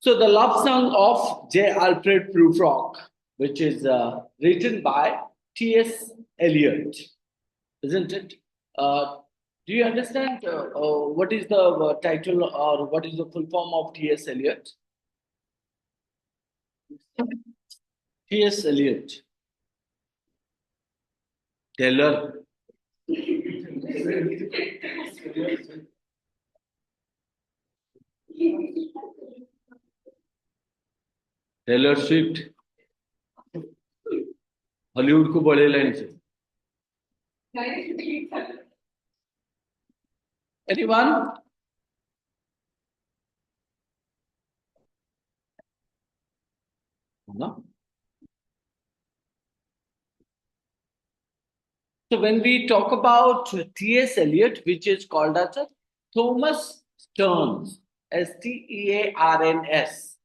So the love song of J. Alfred Prufrock, which is written by T.S. Eliot, isn't it? Uh, do you understand what is the title or what is the full form of T.S. Eliot? T.S. Eliot, Taylor. Taylor Swift, Hollywood को बड़े line से. Anyone? No. So when we talk about T.S. Eliot, which is called as a Thomas Stearns, Stearns,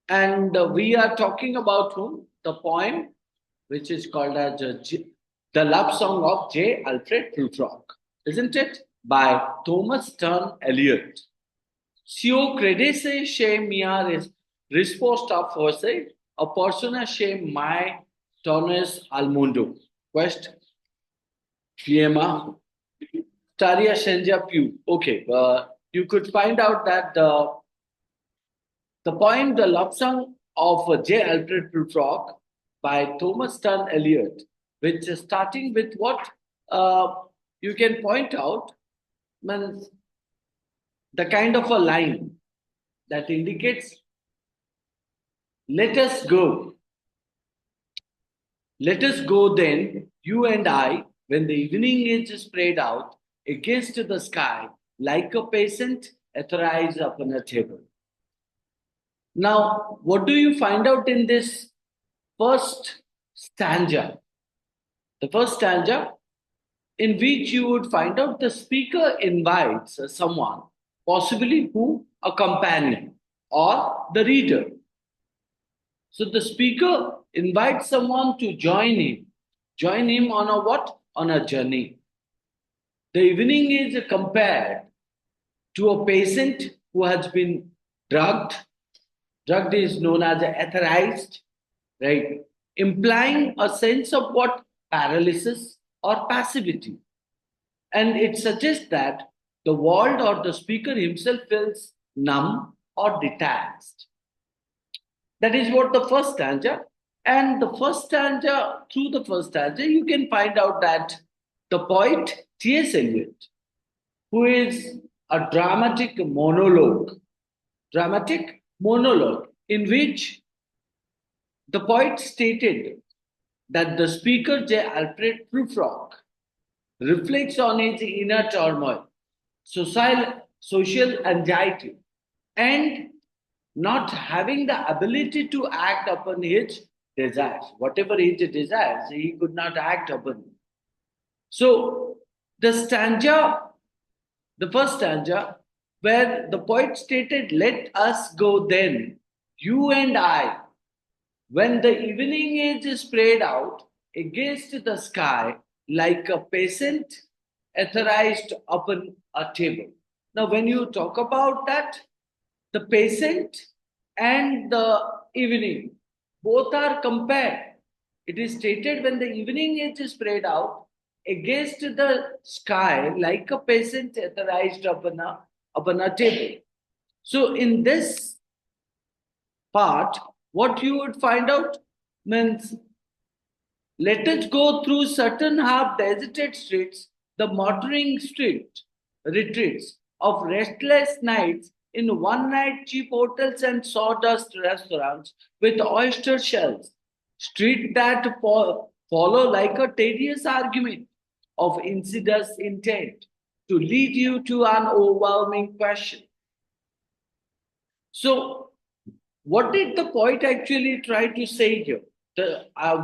and we are talking about whom? The poem, which is called as the love song of J. Alfred Prufrock, isn't it? By Thomas Stearns Eliot. Si o credesse che mia risposta fosse a persona che mai tornes al mondo. Quest Fiema Staria Shenja Pew. Okay, you could find out that the poem The Love Song of J. Alfred Prufrock by Thomas Stearns Eliot, which is starting with what you can point out means the kind of a line that indicates let us go. Let us go then, you and I, when the evening is spread out against the sky like a peasant authorized upon a table. Now, what do you find out in this first stanza? The first stanza, in which you would find out the speaker invites someone, possibly who? A companion or the reader. So the speaker invites someone to join him on a what? On a journey. The evening is compared to a patient who has been drugged. Drugged is known as etherized, right? Implying a sense of what? Paralysis or passivity. And it suggests that the world or the speaker himself feels numb or detached. That is what the first stanza. And the first stanza, through the first stanza, you can find out that the poet T.S. Eliot, who is a dramatic monologue, in which the poet stated that the speaker J. Alfred Prufrock reflects on his inner turmoil, social anxiety, and not having the ability to act upon his desires. Whatever his desires, he could not act upon. So the first stanza, where the poet stated, let us go then, you and I, when the evening is spread out against the sky like a peasant etherized upon a table. Now, when you talk about that, the peasant and the evening both are compared. It is stated when the evening is spread out against the sky like a peasant etherized upon a table. So, in this part, what you would find out means let us go through certain half deserted streets, the motoring street retreats of restless nights in one night cheap hotels and sawdust restaurants with oyster shells, street that follow like a tedious argument of insidious intent to lead you to an overwhelming question. So, what did the poet actually try to say here?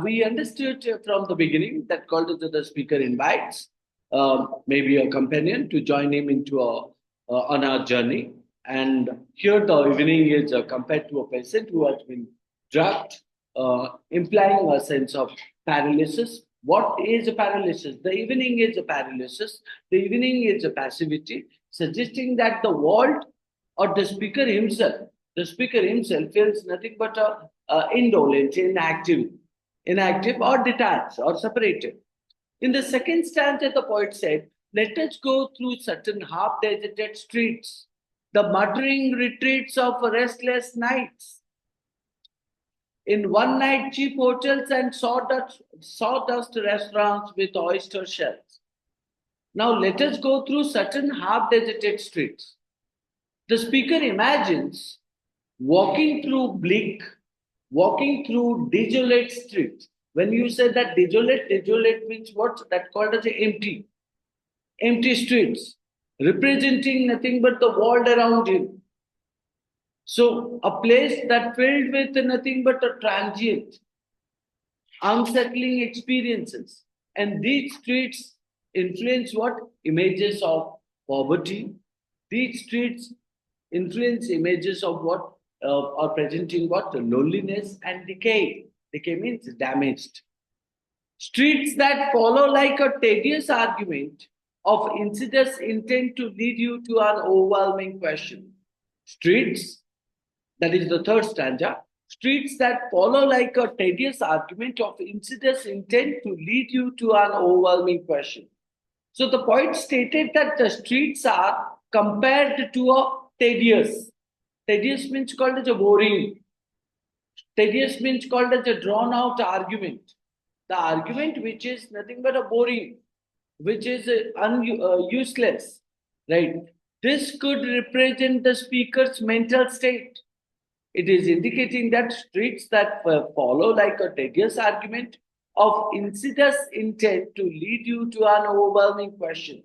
We understood from the beginning that called to the speaker invites maybe a companion to join him into on our journey. And here the evening is compared to a peasant who has been drugged, implying a sense of paralysis. What is a paralysis? The evening is a paralysis. The evening is a passivity, suggesting that the world or the speaker himself. The speaker himself feels nothing but indolent, inactive or detached or separated. In the second stanza, the poet said, "Let us go through certain half deserted streets, the muttering retreats of restless nights. In one night, cheap hotels and sawdust restaurants with oyster shells. Now, let us go through certain half deserted streets." The speaker imagines walking through desolate streets. When you say that desolate means what? That called as empty streets, representing nothing but the world around him. So a place that filled with nothing but a transient, unsettling experiences. And these streets influence what? Images of poverty. These streets influence images of what? Are presenting what? Loneliness and decay. Decay means damaged. Streets that follow like a tedious argument of insidious intent to lead you to an overwhelming question. Streets, that is the third stanza, streets that follow like a tedious argument of insidious intent to lead you to an overwhelming question. So the poet stated that the streets are compared to a tedious. Tedious means called as a boring. Tedious means called as a drawn out argument. The argument which is nothing but a boring, which is useless, right? This could represent the speaker's mental state. It is indicating that streets that follow like a tedious argument of insidious intent to lead you to an overwhelming question.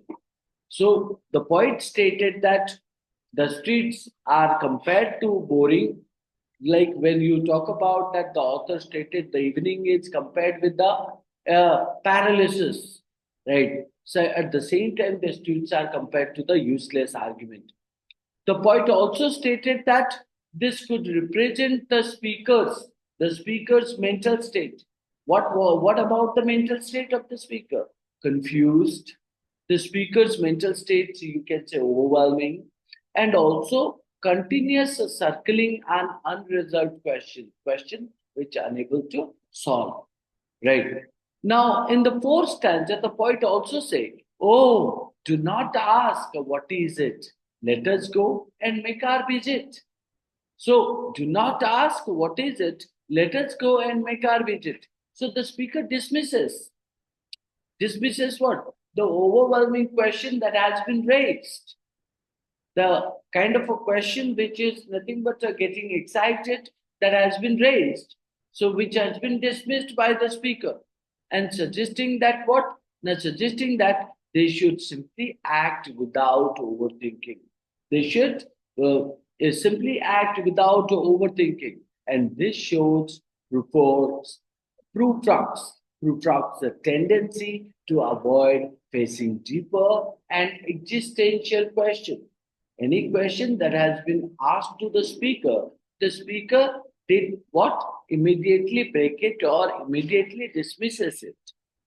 So the poet stated that the streets are compared to boring. Like when you talk about that, the author stated the evening is compared with the paralysis, right? So at the same time, the streets are compared to the useless argument. The poet also stated that this could represent the speaker's mental state. What about the mental state of the speaker? Confused. The speaker's mental state, you can say overwhelming, and also continuous circling an unresolved question which are unable to solve. Right. Now, in the fourth stanza, the poet also said, "Oh, do not ask what is it. Let us go and make our visit." So, do not ask what is it. Let us go and make our visit. So, the speaker dismisses what? The overwhelming question that has been raised, the kind of a question which is nothing but getting excited that has been raised, so which has been dismissed by the speaker, and suggesting that what? Now, suggesting that they should simply act without overthinking. They should simply act without overthinking. And this shows Prufrock's, Prufrock's tendency to avoid facing deeper and existential questions. Any question that has been asked to the speaker did what? Immediately break it or immediately dismisses it.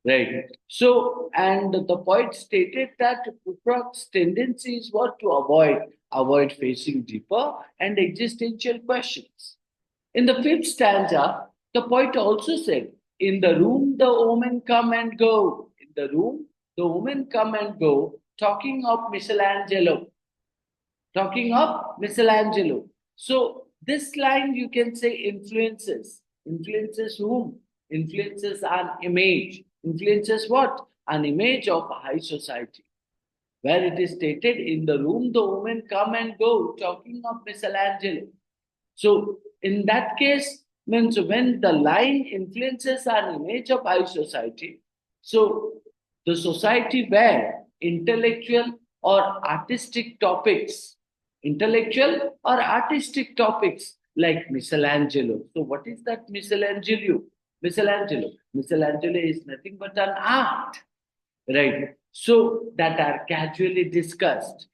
Right. So, and the poet stated that Prufrock's tendency is what? To avoid facing deeper and existential questions. In the fifth stanza, the poet also said, "In the room the women come and go." In the room, the women come and go, talking of Michelangelo. Talking of Michelangelo. So this line you can say influences. Influences whom? Influences an image. Influences what? An image of a high society. Where it is stated, "In the room the women come and go, talking of Michelangelo." So in that case, means when the line influences an image of high society, so the society where intellectual or artistic topics like Michelangelo. So what is that Michelangelo? Michelangelo is nothing but an art, right? So that are casually discussed.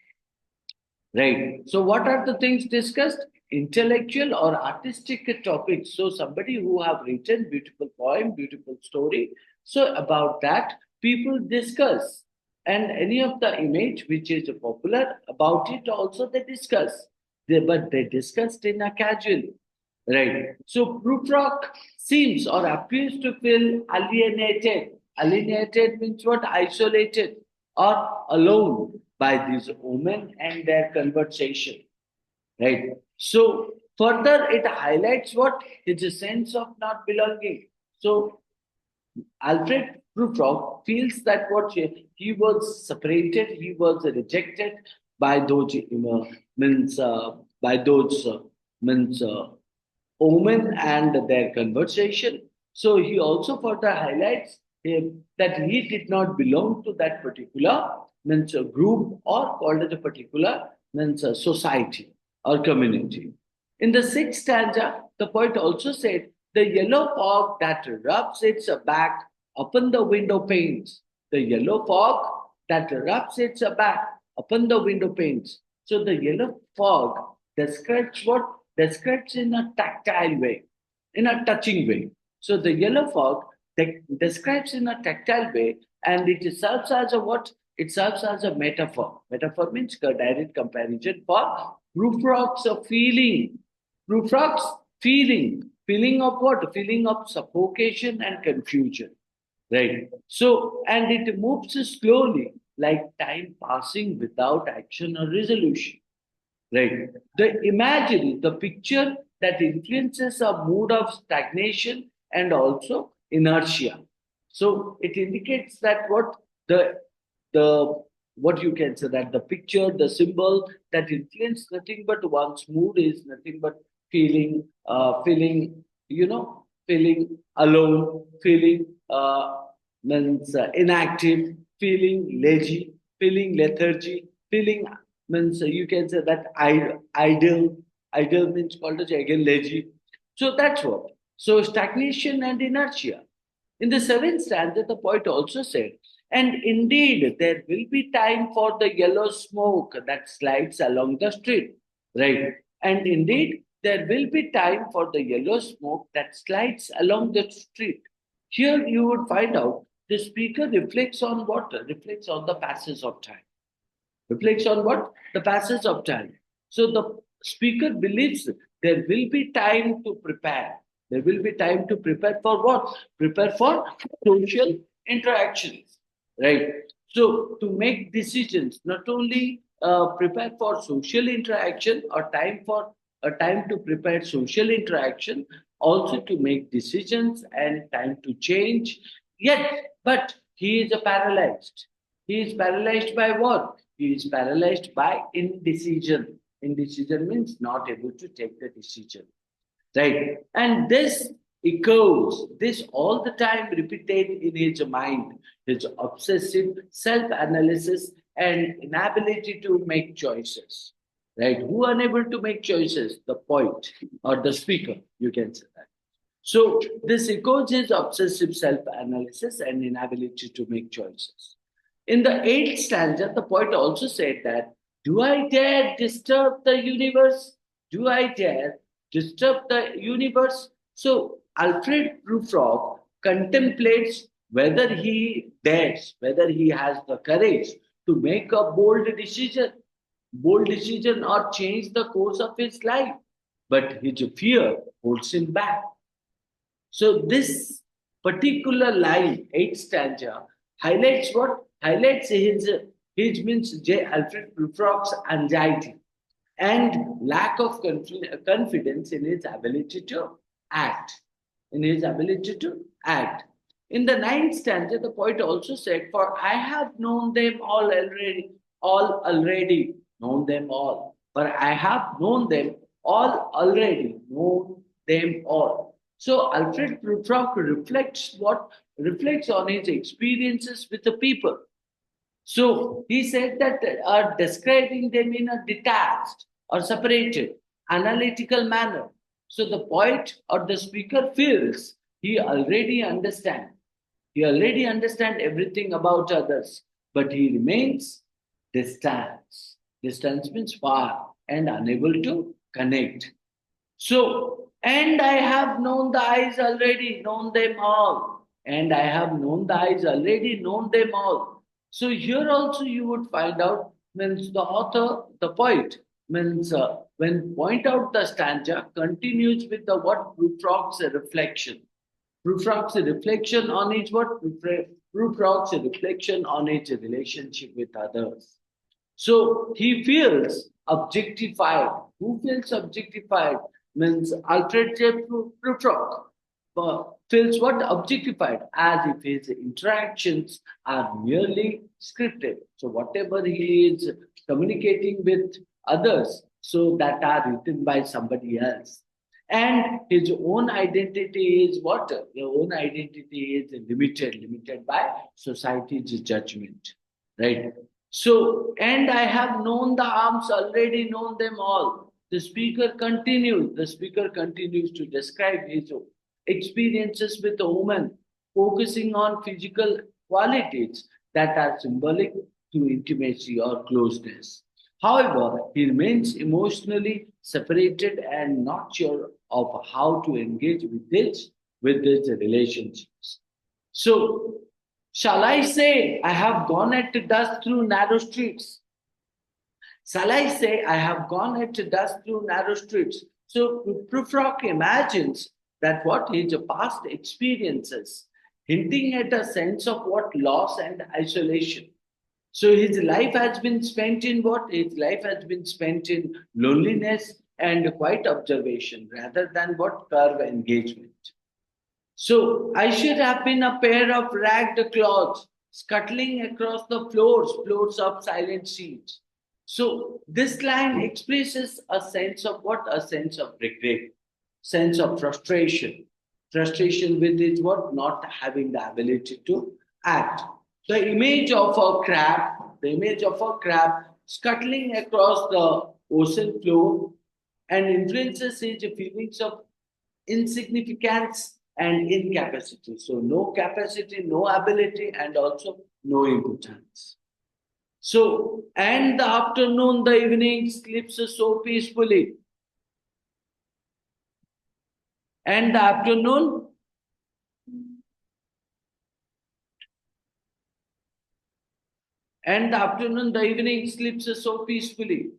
Right. So, what are the things discussed? Intellectual or artistic topics. So, somebody who have written beautiful poem, beautiful story. So, about that, people discuss, and any of the image which is popular about it also they discuss. but they discussed in a casual, right? So Prufrock seems or appears to feel alienated. Alienated means what? Isolated or alone by these women and their conversation, right? So further, it highlights what is a sense of not belonging. So Alfred Prufrock feels that what he was separated, he was rejected by those means by those means women and their conversation. So he also further highlights that he did not belong to that particular means group or called it a particular means society or community. In the sixth stanza, the poet also said, "The yellow fog that rubs its back upon the window panes." The yellow fog that rubs its back upon the window panes. So the yellow fog describes what? Describes in a tactile way, in a touching way. So the yellow fog describes in a tactile way, and it serves as a what? It serves as a metaphor. Metaphor means a direct comparison for Prufrock's feeling. Prufrock's feeling. Feeling of what? Feeling of suffocation and confusion. Right. So, and it moves slowly, like time passing without action or resolution. Right. The imagery, the picture that influences a mood of stagnation and also inertia. So it indicates that what the what you can say, that the picture, the symbol that influence nothing but one's mood is nothing but feeling, feeling alone, feeling means inactive, feeling lazy, feeling lethargy, feeling means you can say that idle means called as again lazy. So that's what. So stagnation and inertia. In the seventh stanza, the poet also said, "And indeed, there will be time for the yellow smoke that slides along the street." Right. And indeed, there will be time for the yellow smoke that slides along the street. Here you would find out the speaker reflects on what? Reflects on the passage of time. Reflects on what? The passage of time. So the speaker believes there will be time to prepare. There will be time to prepare for what? Prepare for social interactions, right? So to make decisions, not only prepare for social interaction or time for a time to prepare social interaction, also to make decisions and time to change. Yet, but he is a paralyzed. He is paralyzed by what? He is paralyzed by indecision. Indecision means not able to take the decision. Right. And this echoes, this all the time repeated in his mind, his obsessive self analysis and inability to make choices. Right. Who unable to make choices? The poet or the speaker, you can say that. So this echoes his obsessive self-analysis and inability to make choices. In the eighth stanza, the poet also said that, "Do I dare disturb the universe? Do I dare disturb the universe?" So Alfred Prufrock contemplates whether he dares, whether he has the courage to make a bold decision or change the course of his life. But his fear holds him back. So this particular line, eighth stanza, highlights what? Highlights his means J. Alfred Prufrock's anxiety and lack of confidence in his ability to act. In his ability to act. In the ninth stanza, the poet also said, "For I have known them all already, known them all. For I have known them all already, known them all." So Alfred Prufrock reflects on his experiences with the people. So he said that are describing them in a detached or separated, analytical manner. So the poet or the speaker feels he already understands. He already understands everything about others, but he remains distant. Distance means far and unable to connect. So, and I have known the eyes already, known them all. And I have known the eyes already, known them all. So here also you would find out means the author, the poet means when point out the stanza continues with the what Prufrock's reflection. Prufrock's reflection on his what? Prufrock's reflection on his relationship with others. So he feels objectified. Who feels objectified? Means Alfred Prufrock feels what? Objectified, as if his interactions are merely scripted. So whatever he is communicating with others, so that are written by somebody else. And his own identity is what? Your own identity is limited by society's judgment, right? So, and I have known the harms, already known them all. The speaker continues to describe his experiences with a woman, focusing on physical qualities that are symbolic to intimacy or closeness. However, he remains emotionally separated and not sure of how to engage with his relationships. So, shall I say I have gone at dusk through narrow streets? Shall I say I have gone at dusk through narrow streets? So Prufrock imagines that what his past experiences, hinting at a sense of what loss and isolation. So his life has been spent in what? His life has been spent in loneliness and quiet observation rather than what curve engagement. So I should have been a pair of ragged cloths scuttling across the floors of silent seas. So this line expresses a sense of what? A sense of regret, sense of frustration. Frustration with is what? Not having the ability to act. The image of a crab scuttling across the ocean floor and influences his feelings of insignificance and incapacity. So, no capacity, no ability, and also no importance. So, and the afternoon, the evening sleeps so peacefully. And the afternoon, the evening sleeps so peacefully.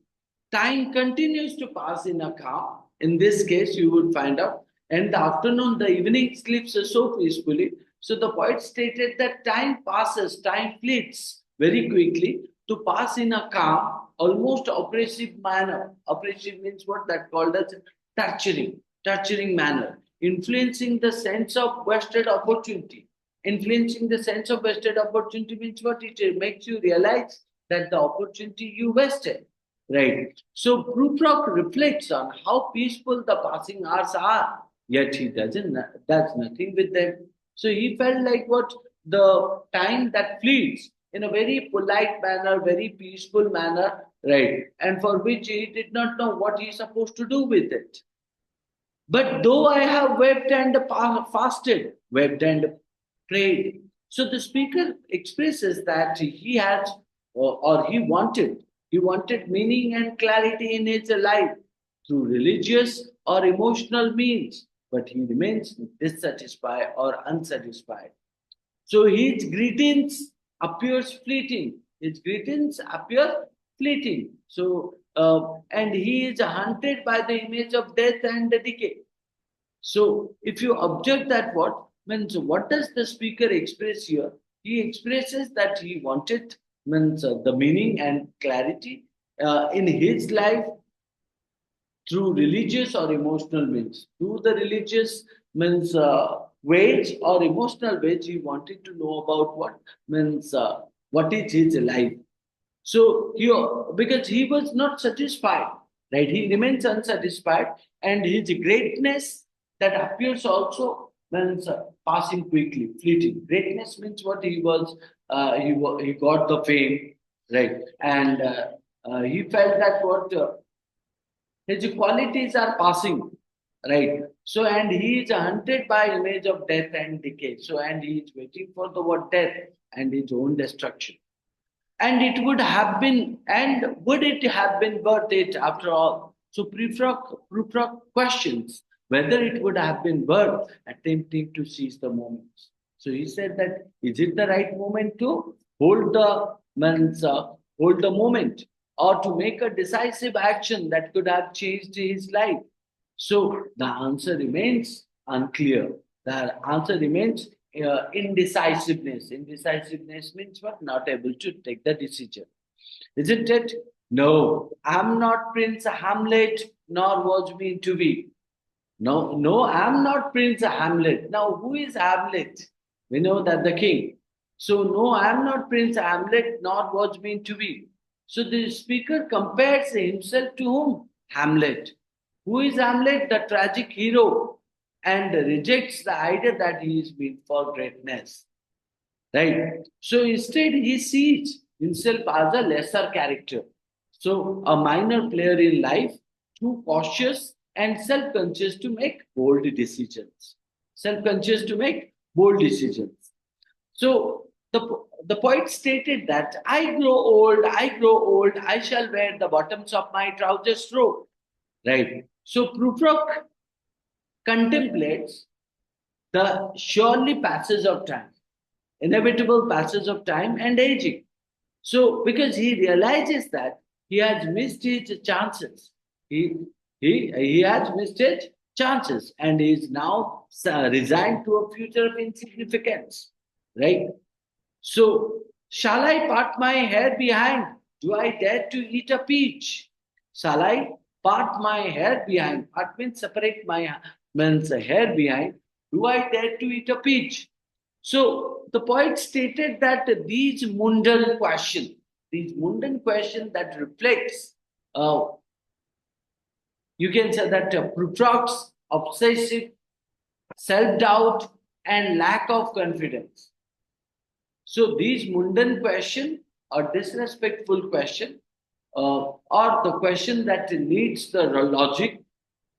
Time continues to pass in a calm. In this case, you would find out. And the afternoon, the evening sleeps so peacefully. So the poet stated that time passes, time fleets very quickly to pass in a calm, almost oppressive manner. Oppressive means what? That called as torturing manner, influencing the sense of wasted opportunity. Influencing the sense of wasted opportunity means what? It makes you realize that the opportunity you wasted. Right. So Prufrock reflects on how peaceful the passing hours are, yet he does nothing with them. So he felt like what? The time that flees in a very polite manner, very peaceful manner, right? And for which he did not know what he's supposed to do with it. But though I have wept and fasted, wept and prayed. So the speaker expresses that he has or he wanted meaning and clarity in his life through religious or emotional means, but he remains dissatisfied or unsatisfied. So his greetings appears fleeting. His greetings appear fleeting. So and he is hunted by the image of death and decay. So if you observe that what does the speaker express here? He expresses that he wanted the meaning and clarity in his life through religious or emotional means. Through the religious ways or emotional ways, he wanted to know about what is his life. So he because he was not satisfied, right? He remains unsatisfied, and his greatness that appears also means passing quickly, fleeting. Greatness means what he got the fame, right? And he felt that what his qualities are passing, right? So, and he is hunted by image of death and decay. So, and he is waiting for the word death and his own destruction. And it would have been, and would it have been worth it after all? So, Prufrock questions whether it would have been worth attempting to seize the moment. So, he said that is it the right moment to hold the moment? or to make a decisive action that could have changed his life. So the answer remains unclear. The answer remains indecisiveness. Indecisiveness means what? Not able to take the decision. Isn't it? No, I'm not Prince Hamlet, nor was me to be. No, no, I'm not Prince Hamlet. Now, who is Hamlet? We know that the king. So, no, I'm not Prince Hamlet, nor was meant to be. So, the speaker compares himself to whom? Hamlet. Who is Hamlet? The tragic hero, and rejects the idea that he is meant for greatness. Right? So, instead, he sees himself as a lesser character. So, a minor player in life, too cautious and self conscious to make bold decisions. Self conscious to make bold decisions. So, the poet stated that I grow old, I shall wear the bottoms of my trousers rope. Right. So, Prufrock contemplates the surely passage of time, inevitable passage of time and aging. So, because he realizes that he has missed his chances, he, he has missed his chances and is now resigned to a future of insignificance, right? So, shall I part my hair behind? Do I dare to eat a peach? Shall I part my hair behind? Part means separate my means hair behind. Do I dare to eat a peach? So the poet stated that these mundane questions that reflects, uh, you can say that Prufrock's obsessive self-doubt and lack of confidence. So these mundane question or disrespectful question, or the question that needs the logic,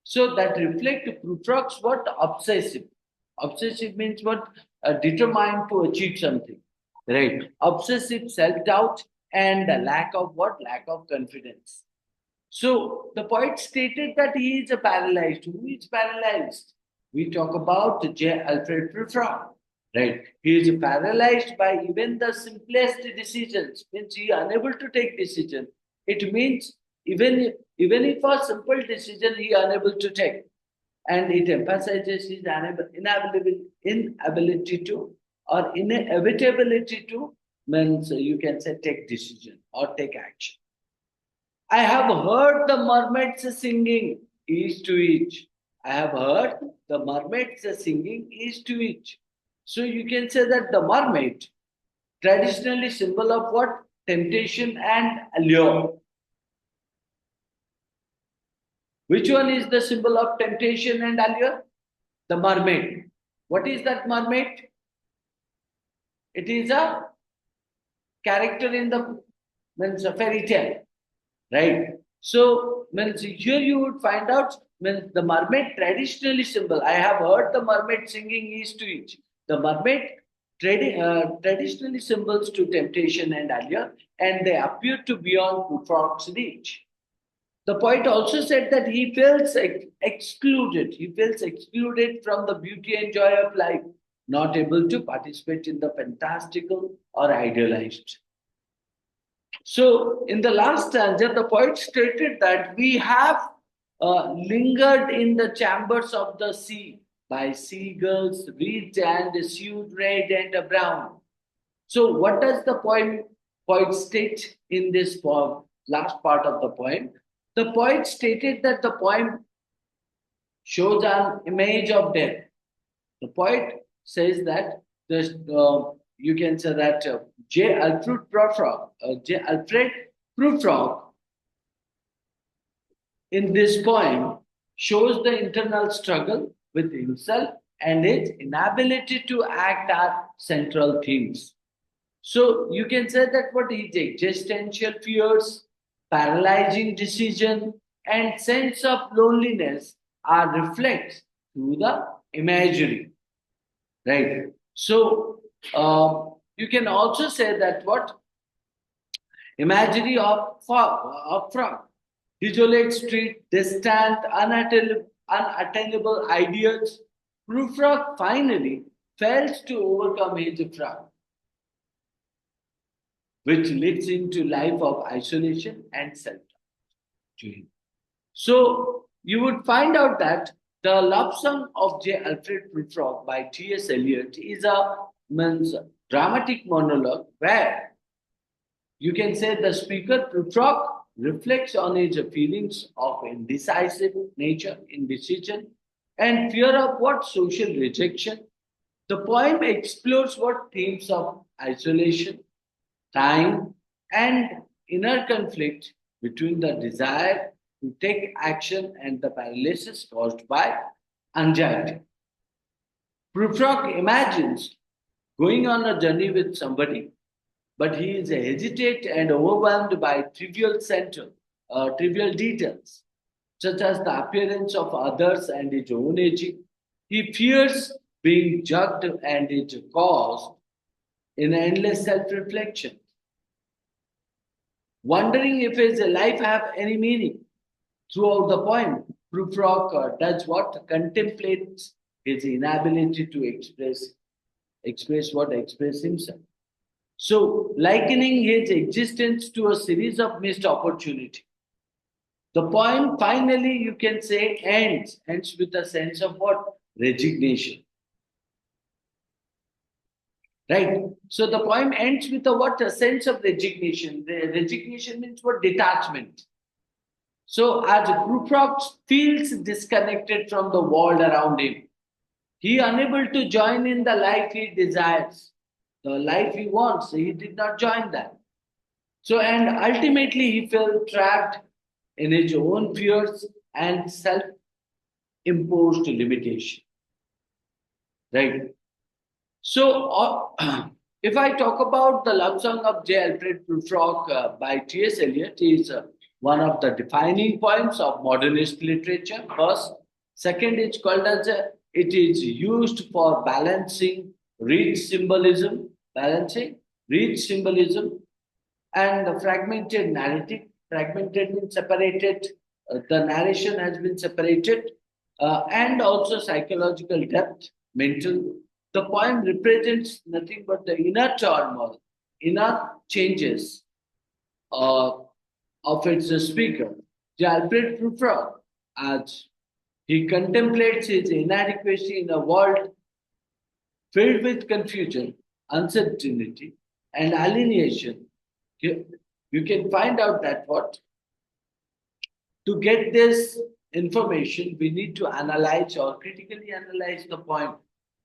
so that reflect Prufrock's what? Obsessive. Obsessive means what? Determined to achieve something, right? Obsessive self-doubt and the lack of what? Lack of confidence. So the poet stated that he is a paralyzed. Who is paralyzed? We talk about J. Alfred Prufrock, right? He is paralyzed by even the simplest decisions. Means he is unable to take decision. It means even if a simple decision he is unable to take, and it emphasizes his inability to or inevitability to, means you can say take decision or take action. I have heard the mermaids singing each to each. I have heard the mermaids singing each to each. So you can say that the mermaid, traditionally symbol of what? Temptation and allure. Which one is the symbol of temptation and allure? The mermaid. What is that mermaid? It is a character in the, means a fairy tale, right? So means here you would find out, means the mermaid traditionally symbol. I have heard the mermaid singing each to each. The mermaid traditionally symbols to temptation and allure, and they appear to beyond Prufrock's reach. The poet also said that he feels excluded. He feels excluded from the beauty and joy of life, not able to participate in the fantastical or idealized. So, in the last stanza, the poet stated that we have lingered in the chambers of the sea by seagulls, rich and hued red and brown. So, what does the poet state in this poem, last part of the poem? The poet stated that the poem shows an image of death. The poet says that you can say that J. Alfred Prufrock in this poem shows the internal struggle with himself and his inability to act are central themes. So you can say that what is existential fears, paralyzing decision, and sense of loneliness are reflected through the imagery, right? So you can also say that what imagery of frog, desolate street, distant, unattainable ideals. Prufrock finally fails to overcome his frog. which leads into life of isolation and self-doubt. So you would find out that the love song of J. Alfred Prufrock by T.S. Eliot is a dramatic monologue where you can say the speaker Prufrock reflects on his feelings of indecisive nature, indecision, and fear of what social rejection. The poem explores what themes of isolation, time, and inner conflict between the desire to take action and the paralysis caused by anxiety. Prufrock imagines going on a journey with somebody, but he is hesitant and overwhelmed by trivial details, such as the appearance of others and his own aging. He fears being judged and is caused in endless self-reflection, wondering if his life have any meaning. Throughout the poem, Prufrock does what contemplates his inability to express himself. So, likening his existence to a series of missed opportunity. The poem finally, you can say, ends with a sense of what? Resignation. Right? So the poem ends with a what? A sense of resignation. The resignation means what? Detachment. So as Prufrock feels disconnected from the world around him, he unable to join in the life he desires, the life he wants. He did not join that. So and ultimately he felt trapped in his own fears and self-imposed limitation. Right. So, if I talk about the love song of J. Alfred Prufrock by T.S. Eliot, is one of the defining poems of modernist literature. First, second, it's called as it is used for balancing rich symbolism, and the fragmented narrative. Fragmented means separated. The narration has been separated, and also psychological depth, mental. The poem represents nothing but the inner turmoil, inner changes uh, of its speaker. Alfred Prufrock, as he contemplates his inadequacy in a world filled with confusion, uncertainty, and alienation. You can find out that what to get this information, we need to analyze or critically analyze the point,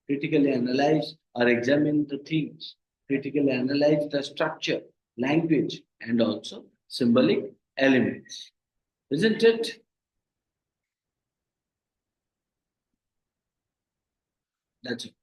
critically analyze or examine the things, critically analyze the structure, language, and also symbolic elements. Isn't it? That's it.